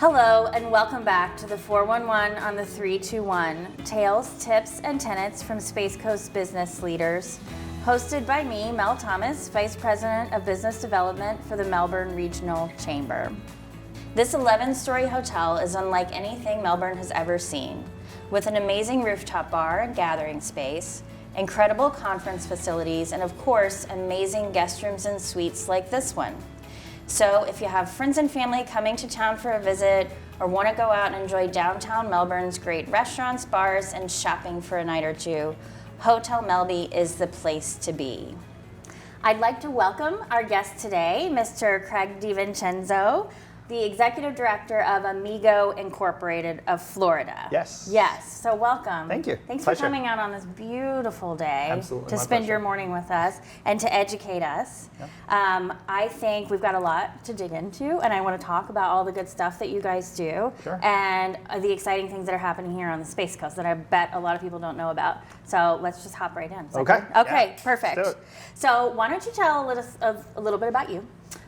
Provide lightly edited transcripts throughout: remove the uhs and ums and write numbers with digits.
Hello and welcome back to the 411 on the 321, Tales, Tips, and Tenets from Space Coast Business Leaders, hosted by me, Mel Thomas, Vice President of Business Development for the Melbourne Regional Chamber. This 11-story hotel is unlike anything Melbourne has ever seen, with an amazing rooftop bar and gathering space, incredible conference facilities, and of course, amazing guest rooms and suites like this one. So if you have friends and family coming to town for a visit or want to go out and enjoy downtown Melbourne's great restaurants, bars, and shopping for a night or two, Hotel Melby is the place to be. I'd like to welcome our guest today, Mr. Craig DeVincenzo, the Executive Director of Amego Incorporated of Florida. Yes. Yes, so welcome. Thank you. Thanks Pleasure. for coming out on this beautiful day. Absolutely, to my spend pleasure. your morning with us and to educate us. Yep. I think we've got a lot to dig into, and I want to talk about all the good stuff that you guys do Sure. and the exciting things that are happening here on the Space Coast that I bet a lot of people don't know about. So let's just hop right in. Is that Okay. good? Okay, Yeah. perfect. Let's do it. So why don't you tell us a little bit about you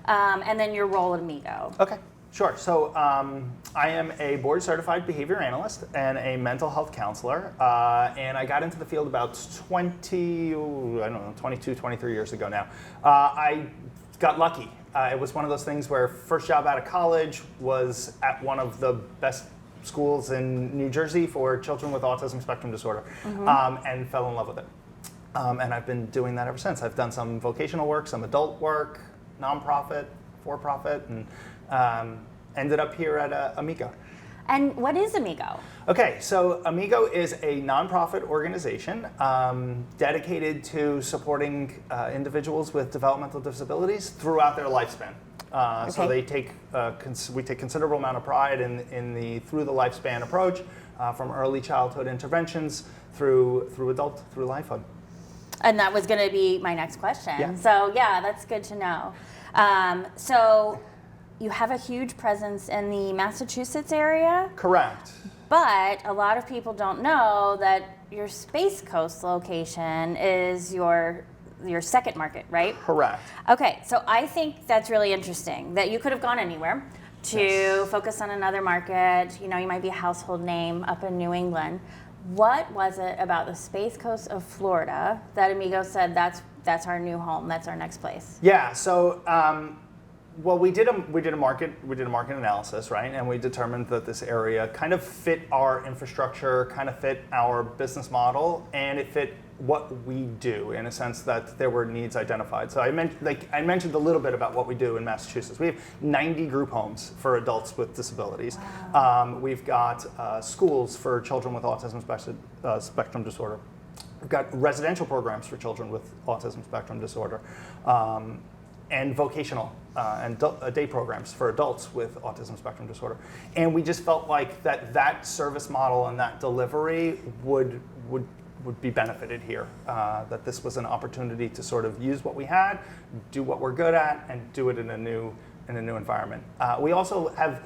and then your role at Amego. Okay, sure. So I am a board certified behavior analyst and a mental health counselor. And I got into the field about 22, 23 years ago now. I got lucky. It was one of those things where first job out of college was at one of the best schools in New Jersey for children with autism spectrum disorder, and fell in love with it. And I've been doing that ever since. I've done some vocational work, some adult work, nonprofit, for-profit, and ended up here at Amego. And what is Amego? Okay, so Amego is a nonprofit organization dedicated to supporting individuals with developmental disabilities throughout their lifespan. So they take we take considerable amount of pride in the through the lifespan approach, from early childhood interventions through lifehood. And that was going to be my next question. Yeah. So yeah, that's good to know. So you have a huge presence in the Massachusetts area, Correct. but a lot of people don't know that your Space Coast location is your second market, right? Correct. Okay, so I think that's really interesting that you could have gone anywhere to focus on another market. You know, you might be a household name up in New England. What was it about the Space Coast of Florida that Amego said that's our new home, that's our next place? Yeah. So, well, we did a market analysis, right? And we determined that this area kind of fit our infrastructure, kind of fit our business model, and it fit what we do in a sense that there were needs identified. So I mentioned a little bit about what we do in Massachusetts. We have 90 group homes for adults with disabilities. Wow. We've got schools for children with autism spectrum disorder. We've got residential programs for children with autism spectrum disorder, and vocational and day programs for adults with autism spectrum disorder. And we just felt like that service model and that delivery would be benefited here, that this was an opportunity to sort of use what we had, do what we're good at, and do it in a new environment. We also have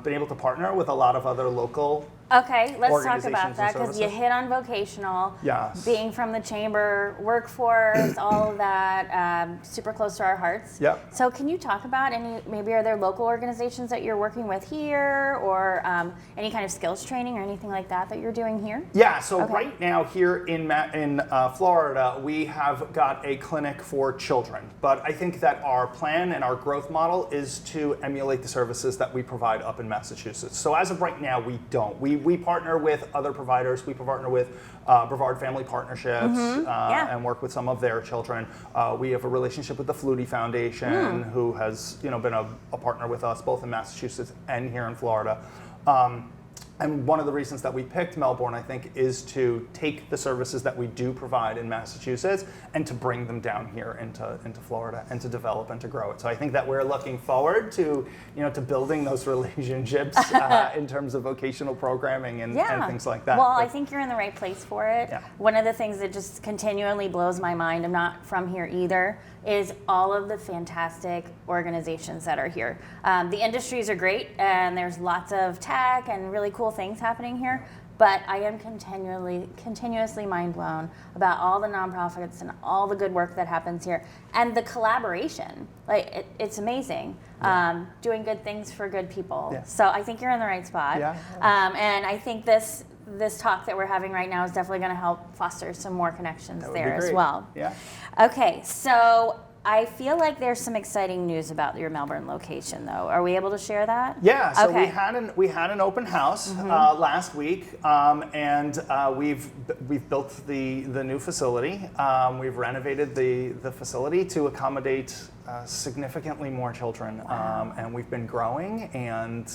been able to partner with a lot of other local Okay, let's talk organizations about and that because you services. hit on vocational, Yes. being from the chamber, workforce, all of that, super close to our hearts. Yep. So can you talk about maybe are there local organizations that you're working with here or any kind of skills training or anything like that you're doing here? Yeah, so Okay. right now here in Florida, we have got a clinic for children. But I think that our plan and our growth model is to emulate the services that we provide up in Massachusetts. So as of right now, we don't. We partner with other providers. We partner with Brevard Family Partnerships and work with some of their children. We have a relationship with the Flutie Foundation, who has been a partner with us both in Massachusetts and here in Florida. And one of the reasons that we picked Melbourne, I think, is to take the services that we do provide in Massachusetts and to bring them down here into Florida and to develop and to grow it. So I think that we're looking forward to building those relationships in terms of vocational programming and things like that. Well, I think you're in the right place for it. Yeah. One of the things that just continually blows my mind, I'm not from here either, is all of the fantastic organizations that are here. The industries are great and there's lots of tech and really cool things happening here, but I am continuously mind blown about all the nonprofits and all the good work that happens here and the collaboration. Like it's amazing. Doing good things for good people. Yeah. So I think you're in the right spot. Yeah. And I think this talk that we're having right now is definitely going to help foster some more connections there as well. Yeah. Okay, so I feel like there's some exciting news about your Melbourne location, though. Are we able to share that? Yeah. So okay. we had an open house last week, and we've built the new facility. We've renovated the facility to accommodate significantly more children, and we've been growing. And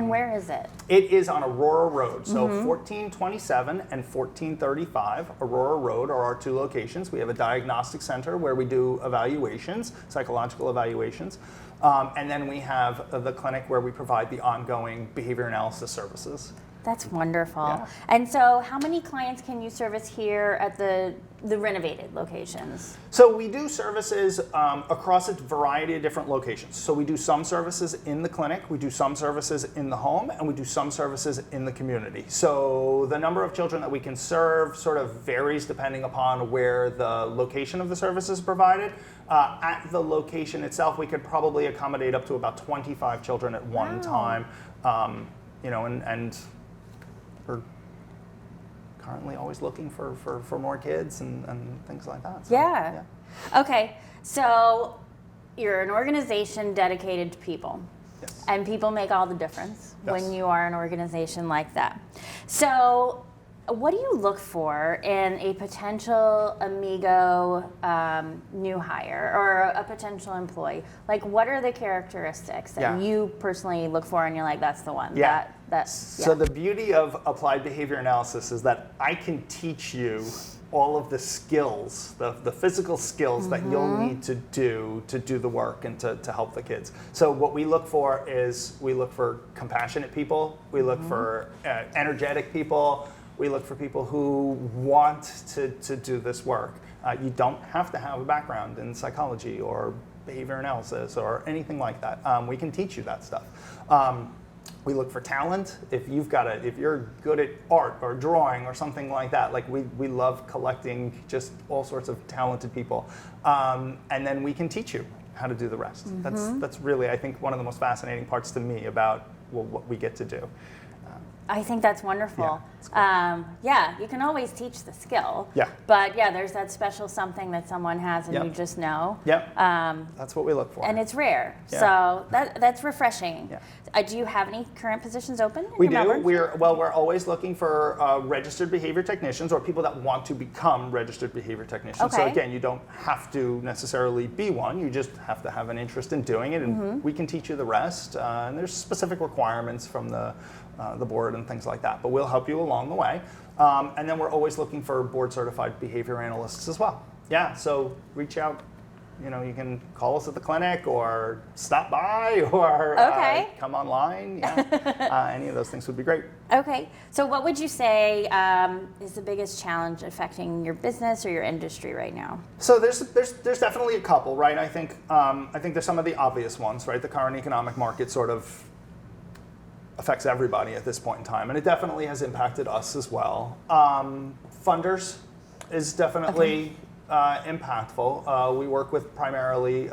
where is it? It is on Aurora Road, so 1427 and 1435 Aurora Road are our two locations. We have a diagnostic center where we do evaluations, psychological evaluations, and then we have the clinic where we provide the ongoing behavior analysis services. That's wonderful. Yeah. And so how many clients can you service here at the renovated locations? So we do services across a variety of different locations. So we do some services in the clinic, we do some services in the home, and we do some services in the community. So the number of children that we can serve sort of varies depending upon where the location of the service is provided. At the location itself, we could probably accommodate up to about 25 children at one time. And we're currently always looking for more kids and things like that. So, yeah. Okay, so you're an organization dedicated to people. Yes. And people make all the difference Yes. when you are an organization like that. So what do you look for in a potential Amego new hire or a potential employee? Like, what are the characteristics that you personally look for and you're like, that's the one? Yeah. So the beauty of applied behavior analysis is that I can teach you all of the skills, the physical skills that you'll need to do the work and to help the kids. So what we look for is we look for compassionate people, we look for energetic people, we look for people who want to do this work. You don't have to have a background in psychology or behavior analysis or anything like that. We can teach you that stuff. We look for talent. If you're good at art or drawing or something like that, like we love collecting just all sorts of talented people. And then we can teach you how to do the rest. That's really, I think, one of the most fascinating parts to me about what we get to do. I think that's wonderful. Yeah, cool. You can always teach the skill. Yeah. But there's that special something that someone has and you just know. Yep. That's what we look for. And it's rare. Yeah. So that's refreshing. Yeah. Do you have any current positions open? We do. We're always looking for registered behavior technicians or people that want to become registered behavior technicians. Okay. So again, you don't have to necessarily be one. You just have to have an interest in doing it, and we can teach you the rest. And there's specific requirements from the board and things like that, but we'll help you along the way. And then we're always looking for board certified behavior analysts as well. Yeah, so reach out. You can call us at the clinic or stop by or come online. Yeah, any of those things would be great. Okay, so what would you say is the biggest challenge affecting your business or your industry right now? So there's definitely a couple, right? I think there's some of the obvious ones, right? The current economic market sort of affects everybody at this point in time, and it definitely has impacted us as well. Funders is definitely impactful. We work with primarily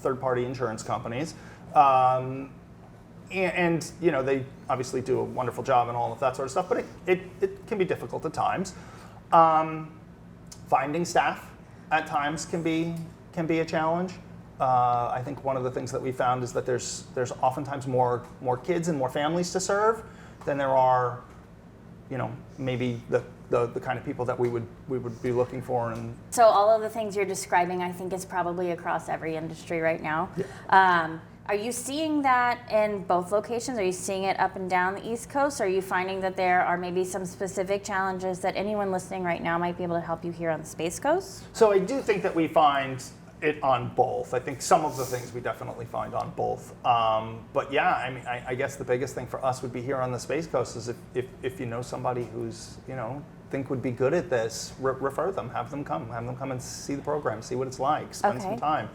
third-party insurance companies, and they obviously do a wonderful job and all of that sort of stuff, but it can be difficult at times. Finding staff at times can be a challenge. I think one of the things that we found is that there's oftentimes more kids and more families to serve than there are, maybe the kind of people that we would be looking for. And so all of the things you're describing, I think, is probably across every industry right now. Yeah. Are you seeing that in both locations? Are you seeing it up and down the East Coast? Are you finding that there are maybe some specific challenges that anyone listening right now might be able to help you here on the Space Coast? So I do think that we find it on both. I think some of the things we definitely find on both. But yeah, I mean, I guess the biggest thing for us would be here on the Space Coast is if you know somebody who's, think would be good at this, refer them, have them come and see the program, see what it's like, spend some time,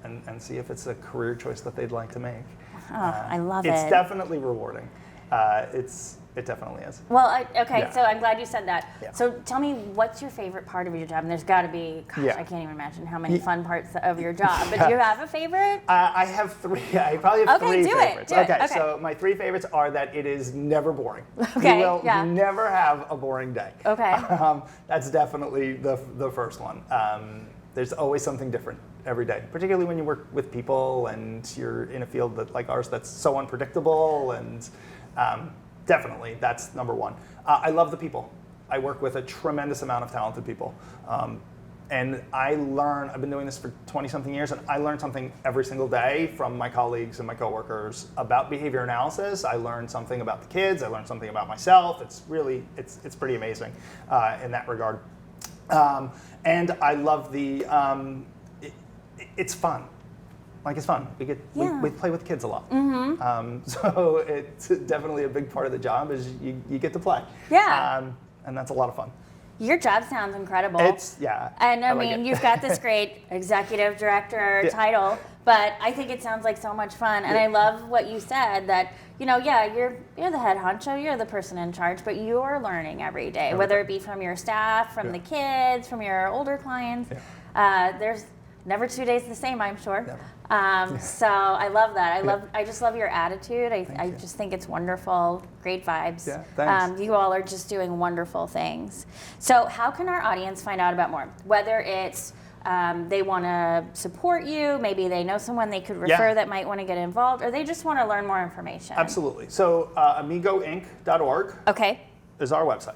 and see if it's a career choice that they'd like to make. I love it. It's definitely rewarding. It's It definitely is. Well, okay, Yeah. so I'm glad you said that. Yeah. So tell me, what's your favorite part of your job? And there's got to be, gosh, Yeah. I can't even imagine how many fun parts of your job. But do you have a favorite? I have three. I probably have Okay, three do it, favorites. do it. Okay, Okay. so my three favorites are that it is never boring. Okay, You will yeah. never have a boring day. Okay. That's definitely the first one. There's always something different every day, particularly when you work with people and you're in a field that, like ours, that's so unpredictable, and definitely that's number one. I love the people. I work with a tremendous amount of talented people. And I've been doing this for 20-something years, and I learn something every single day from my colleagues and my coworkers about behavior analysis. I learn something about the kids. I learn something about myself. It's pretty amazing in that regard. And I love it's fun. Like, it's fun. We play with kids a lot. So it's definitely a big part of the job is you get to play. Yeah. And that's a lot of fun. Your job sounds incredible. And I like mean, it. you've got this great executive director title, but I think it sounds like so much fun. And I love what you said that, you're the head honcho, you're the person in charge, but you're learning every day, whether it be from your staff, from the kids, from your older clients. There's never 2 days the same, I'm sure. So I love that. I just love your attitude. I just think it's wonderful. Great vibes. Yeah, thanks. You all are just doing wonderful things. So how can our audience find out about more? Whether it's they want to support you, maybe they know someone they could refer that might want to get involved, or they just want to learn more information. Absolutely. So amegoinc.org is our website.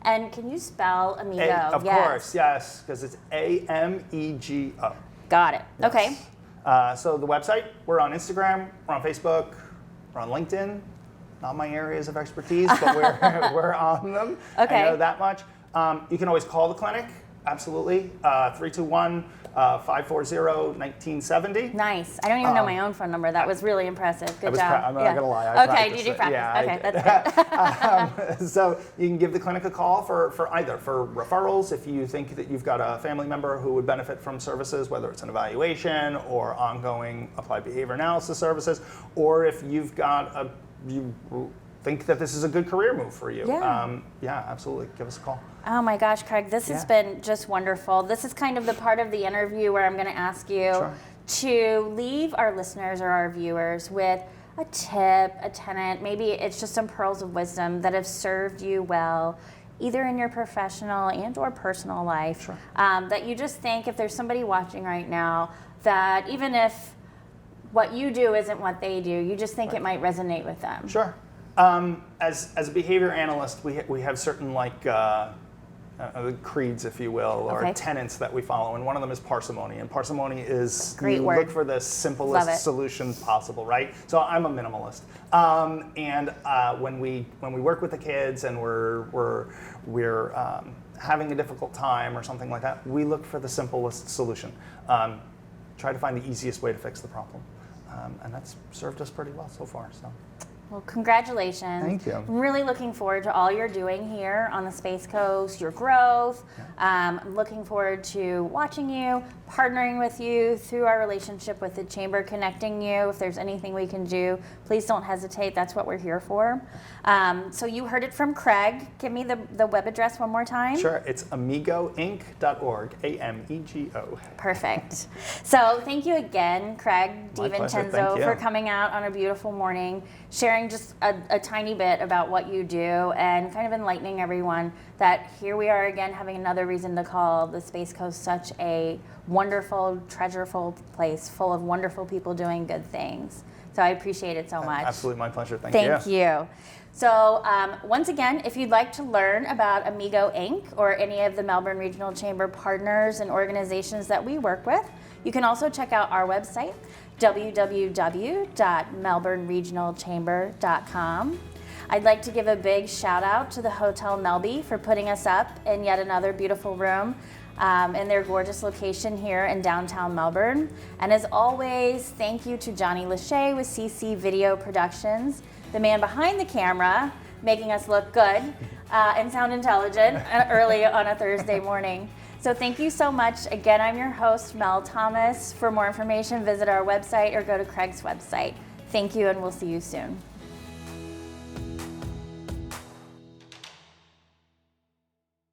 And can you spell Amego? Of course, yes, because it's AMEGO. Got it. Yes. Okay. So the website, we're on Instagram, we're on Facebook, we're on LinkedIn. Not my areas of expertise, but we're on them. Okay. I know that much. You can always call the clinic, absolutely. 321-540-1970. Nice. I don't even know my own phone number. That was really impressive. Good job. I'm not going to lie. I Okay, practiced did you it. practice? Yeah, Okay, that's good. So you can give the clinic a call for referrals if you think that you've got a family member who would benefit from services, whether it's an evaluation or ongoing applied behavior analysis services, or if you think that this is a good career move for you. Yeah. Absolutely. Give us a call. Oh my gosh, Craig, this has been just wonderful. This is kind of the part of the interview where I'm going to ask you to leave our listeners or our viewers with a tip, a tenet, maybe it's just some pearls of wisdom that have served you well, either in your professional and or personal life, that you just think if there's somebody watching right now that even if what you do isn't what they do, you just think it might resonate with them. Sure. As a behavior analyst, we have certain creeds, if you will, or tenets that we follow, and one of them is parsimony. And parsimony is Great word. Look for the simplest solution possible, right? So I'm a minimalist, and when we work with the kids and we're having a difficult time or something like that, we look for the simplest solution. Try to find the easiest way to fix the problem, and that's served us pretty well so far. So. Well, congratulations. Thank you. I'm really looking forward to all you're doing here on the Space Coast, your growth. I'm looking forward to watching you, partnering with you through our relationship with the Chamber, connecting you. If there's anything we can do, please don't hesitate. That's what we're here for. So you heard it from Craig. Give me the web address one more time. Sure. It's amegoinc.org, AMEGO. Perfect. So thank you again, Craig My pleasure. DeVincenzo, Thank you. for coming out on a beautiful morning, sharing just a tiny bit about what you do and kind of enlightening everyone that here we are again having another reason to call the Space Coast such a wonderful, treasureful place full of wonderful people doing good things. So I appreciate it so much. Absolutely, my pleasure. Thank you. So once again, if you'd like to learn about Amego Inc. or any of the Melbourne Regional Chamber partners and organizations that we work with, you can also check out our website, www.melbourneregionalchamber.com. I'd like to give a big shout out to the Hotel Melby for putting us up in yet another beautiful room in their gorgeous location here in downtown Melbourne. And as always, thank you to Johnny Lascha with CC Video Productions, the man behind the camera, making us look good and sound intelligent early on a Thursday morning. So thank you so much. Again, I'm your host, Mel Thomas. For more information, visit our website or go to Craig's website. Thank you, and we'll see you soon.